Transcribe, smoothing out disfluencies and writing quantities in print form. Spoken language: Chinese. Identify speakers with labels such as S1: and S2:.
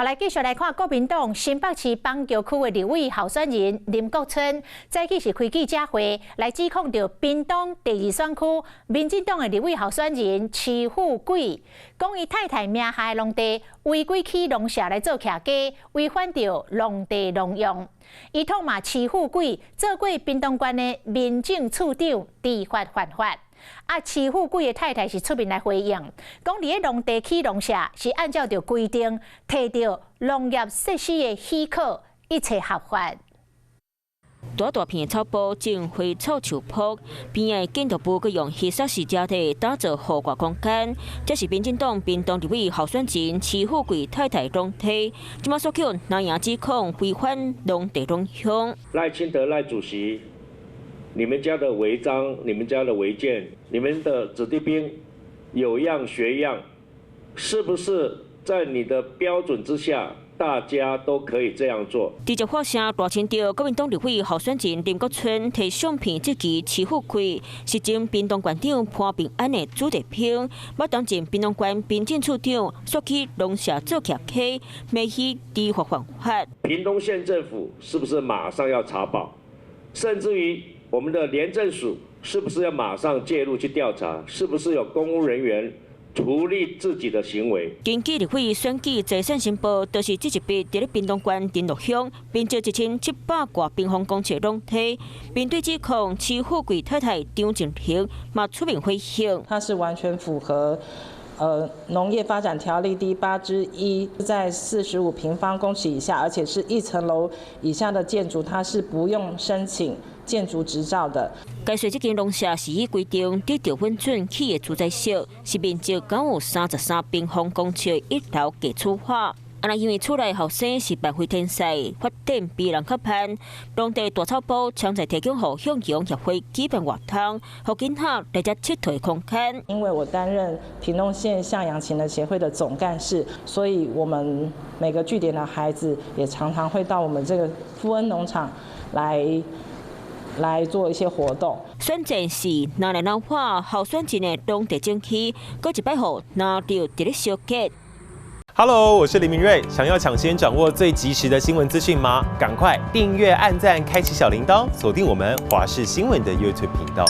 S1: 来继续来看国民党新北市邦桥区的立委候选人林国春，早起是开记者会来指控到屏东第2选区民进党的立委候选人徐富贵，讲伊太太名下的农地违规起农舍来做徛家，违反着农地农用。伊痛骂徐富贵做过屏东县的民政处长，知法犯法。 徐富贵的太太是出面来回应，讲伫个农地起农舍是按照着规定，摕到农业设施的许可，一切合法。
S2: 大片的草埔种花草树圃，边的建筑部佮用黑色石胶体打造户外空间。这是民进党屏东立委候选人徐富贵太太农地，即马所叫南洋指控违反农地农乡。
S3: 赖清德赖主席。 你们家的违章，你们家的违建，你们的子弟兵有样学样，是不是在你的标准之下，大家都可以这样做？
S2: 直接发声大声着，国民党立委候选人林国春摕相片指击徐富贵是前屏东县长潘平安的子弟兵，要当前屏东县民政处长说起农舍做徛溪，美希知法犯法。
S3: 屏东县政府是不是马上要查报？甚至于。 我们的廉政署是不是要马上介入去调查？是不是有公务人员处理自己的行为？
S2: 根据立委选举财产申报，就是这一笔伫咧屏东县丁乐乡，并借1700挂平方公尺农地。面对指控，徐富贵太太张静婷嘛出面回应，
S4: 它是完全符合。 农业发展条例第8之1，在45平方公尺以下，而且是1层楼以下的建筑，它是不用申请建筑执照的。
S2: 该说这间农舍是依规定得到允准起的住宅小，是面积共有33平方公尺的1楼基础化。 那因为厝内后生是办非天赛，发展比人较慢，当地大草埔常在提供予向阳协会举办活动，互囡仔来遮佚佗空间。
S4: 因为我担任屏东县向阳情人协会的总干事，所以我们每个据点的孩子也常常会到我们这个富恩农场来做一些活动。
S2: 选战是拿来闹化，候选人的农地争取，搁一摆互拿到伫咧小结。
S5: Hello， 我是林明瑞。想要抢先掌握最及时的新闻资讯吗？赶快订阅、按赞、开启小铃铛，锁定我们华视新闻的 YouTube 频道。